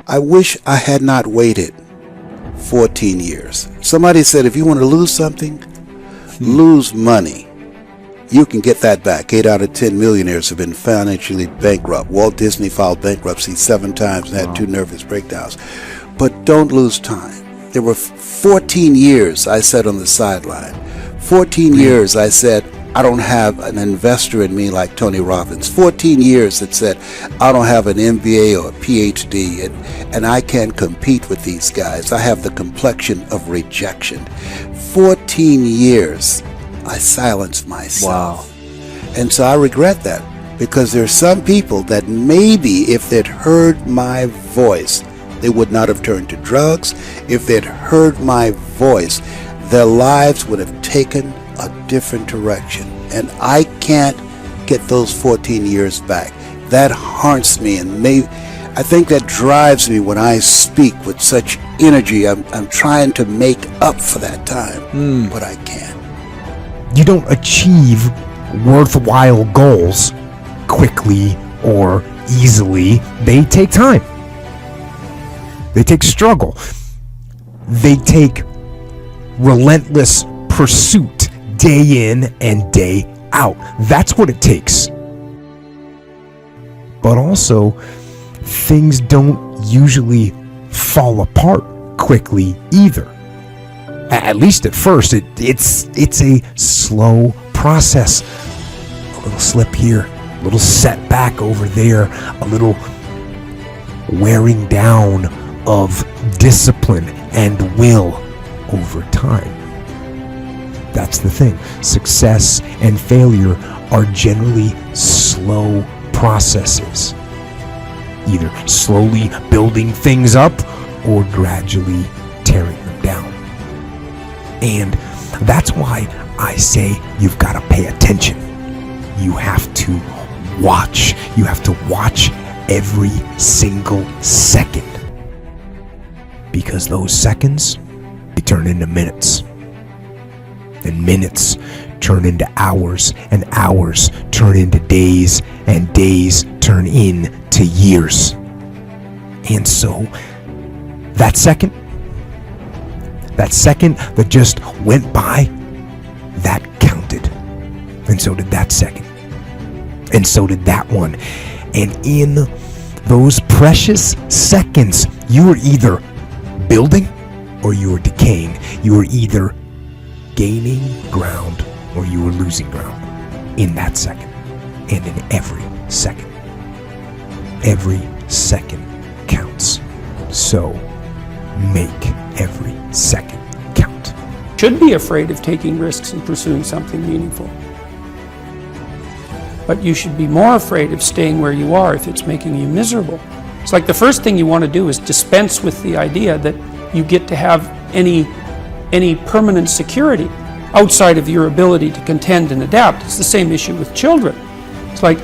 I wish I had not waited 14 years. Somebody said if you want to lose something, lose money. You can get that back. 8 out of 10 millionaires have been financially bankrupt. Walt Disney filed bankruptcy 7 times and had 2 nervous breakdowns. But don't lose time. There were 14 years I sat on the sideline. 14 years I said, I don't have an investor in me like Tony Robbins. 14 years that said, I don't have an MBA or a PhD, and I can't compete with these guys. I have the complexion of rejection. 14 years I silenced myself. Wow. And so I regret that, because there are some people that maybe if they'd heard my voice, they would not have turned to drugs. If they'd heard my voice, their lives would have taken a different direction. And I can't get those 14 years back. That haunts me, and I think that drives me when I speak with such energy. I'm trying to make up for that time, but I can't. You don't achieve worthwhile goals quickly or easily. They take time. They take struggle. They take relentless pursuit, day in and day out. That's what it takes. But also, things don't usually fall apart quickly either. At least at first, it's a slow process. A little slip here, a little setback over there, a little wearing down of discipline and will over time. That's the thing. Success and failure are generally slow processes. Either slowly building things up or gradually tearing them down. And that's why I say you've got to pay attention. You have to watch. You have to watch every single second. Because those seconds, they turn into minutes. And minutes turn into hours, and hours turn into days, and days turn into years. And so, that second that just went by, that counted. And so did that second. And so did that one. And in those precious seconds, you were either building or you were decaying. You were either gaining ground or you were losing ground in that second, and in every second. Every second counts. So make every second count. Should be afraid of taking risks and pursuing something meaningful. But you should be more afraid of staying where you are if it's making you miserable. It's like the first thing you want to do is dispense with the idea that you get to have any permanent security outside of your ability to contend and adapt. It's the same issue with children. It's like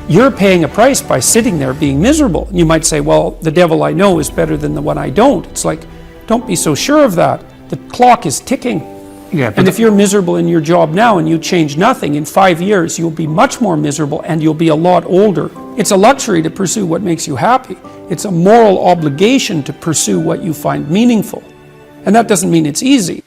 you're paying a price by sitting there being miserable. And you might say, well, the devil I know is better than the one I don't. It's like, don't be so sure of that. The clock is ticking. Yeah, and if you're miserable in your job now and you change nothing, in 5 years you'll be much more miserable and you'll be a lot older. It's a luxury to pursue what makes you happy. It's a moral obligation to pursue what you find meaningful. And that doesn't mean it's easy.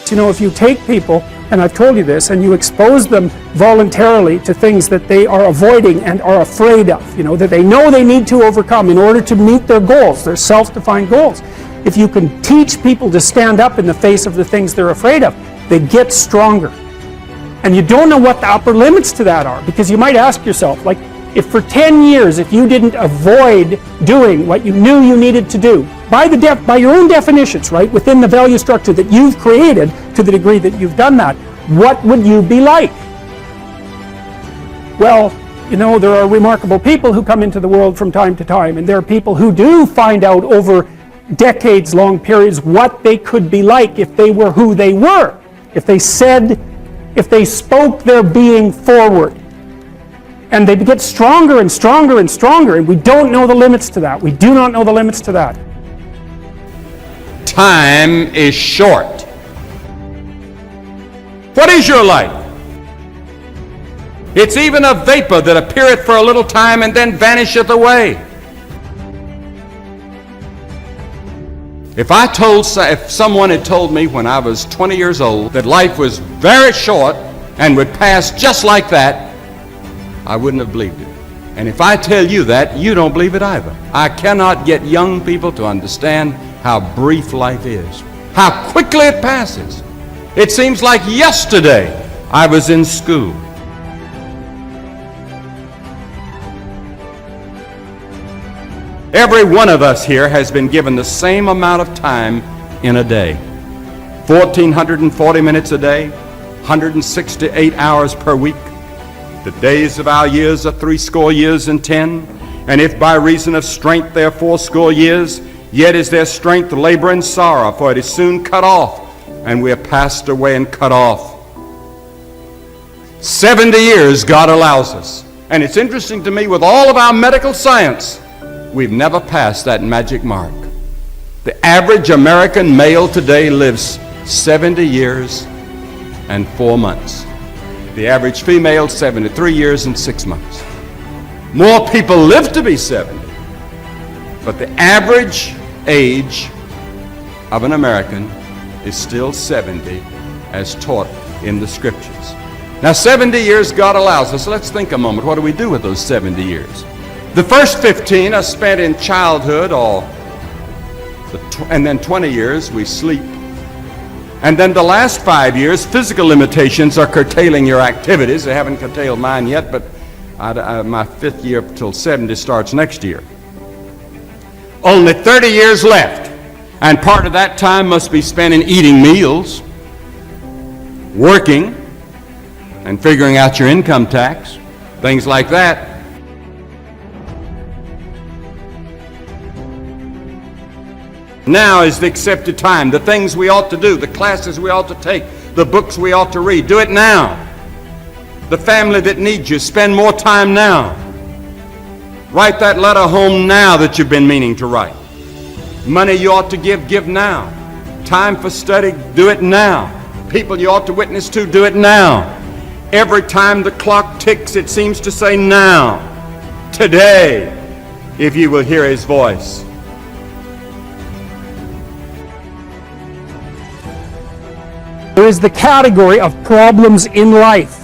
You know, if you take people, and I've told you this, and you expose them voluntarily to things that they are avoiding and are afraid of, you know, that they know they need to overcome in order to meet their goals, their self-defined goals. If you can teach people to stand up in the face of the things they're afraid of, they get stronger. And you don't know what the upper limits to that are, because you might ask yourself, like, if for 10 years, if you didn't avoid doing what you knew you needed to do, by your own definitions, right, within the value structure that you've created, to the degree that you've done that, what would you be like? Well, you know, there are remarkable people who come into the world from time to time, and there are people who do find out over decades-long periods what they could be like if they were who they were, if they spoke their being forward. And they get stronger and stronger and stronger, and we don't know the limits to that. We do not know the limits to that. Time is short. What is your life? It's even a vapor that appeareth for a little time and then vanisheth away. If someone had told me when I was 20 years old that life was very short and would pass just like that, I wouldn't have believed it. And if I tell you that, you don't believe it either. I cannot get young people to understand how brief life is, how quickly it passes. It seems like yesterday I was in school. Every one of us here has been given the same amount of time in a day. 1,440 minutes a day, 168 hours per week. The days of our years are 80 years and 10. And if by reason of strength they are 80 years, yet is their strength labor and sorrow, for it is soon cut off, and we are passed away and cut off. 70 years God allows us. And it's interesting to me, with all of our medical science, we've never passed that magic mark. The average American male today lives 70 years and 4 months. The average female, 73 years and 6 months. More people live to be 70, but the average age of an American is still 70 as taught in the Scriptures. Now, 70 years God allows us. Let's think a moment. What do we do with those 70 years? The first 15 are spent in childhood, and then 20 years we sleep. And then the last 5 years, physical limitations are curtailing your activities. They haven't curtailed mine yet, but my 5th year till 70 starts next year. Only 30 years left, and part of that time must be spent in eating meals, working, and figuring out your income tax, things like that. Now is the accepted time. The things we ought to do, the classes we ought to take, the books we ought to read, do it now. The family that needs you, spend more time now. Write that letter home now that you've been meaning to write. Money you ought to give now. Time for study, do it now. People you ought to witness to, do it now. Every time the clock ticks, it seems to say now, today, if you will hear His voice. There is the category of problems in life,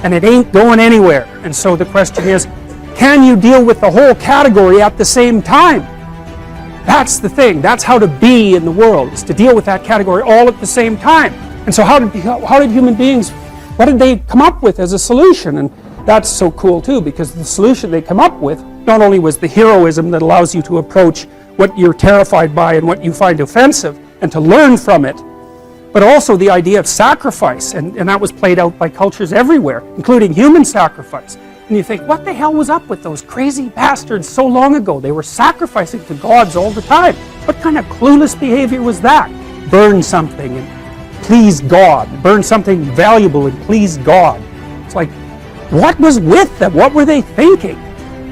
and it ain't going anywhere. And so the question is, can you deal with the whole category at the same time? That's the thing. That's how to be in the world, is to deal with that category all at the same time. And so how did human beings, what did they come up with as a solution? And that's so cool too, because the solution they come up with not only was the heroism that allows you to approach what you're terrified by and what you find offensive and to learn from it, but also the idea of sacrifice, and that was played out by cultures everywhere, including human sacrifice. And you think, what the hell was up with those crazy bastards so long ago? They were sacrificing to gods all the time. What kind of clueless behavior was that? Burn something and please God. Burn something valuable and please God. It's like, what was with them? What were they thinking?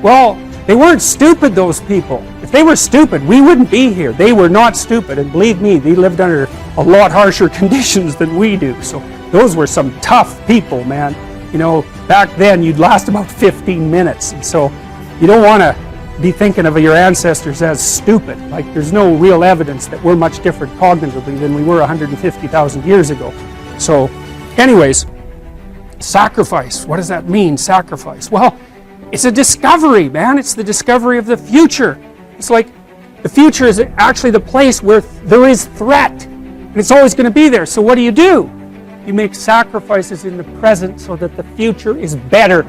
Well, they weren't stupid, those people. If they were stupid, we wouldn't be here. They were not stupid, and believe me, they lived under a lot harsher conditions than we do. So those were some tough people, man. You know, back then you'd last about 15 minutes. And so you don't want to be thinking of your ancestors as stupid. Like, there's no real evidence that we're much different cognitively than we were 150,000 years ago. So anyways, sacrifice. What does that mean, sacrifice? Well, it's a discovery, man. It's the discovery of the future. It's like the future is actually the place where there is threat. And it's always going to be there. So what do? You make sacrifices in the present so that the future is better.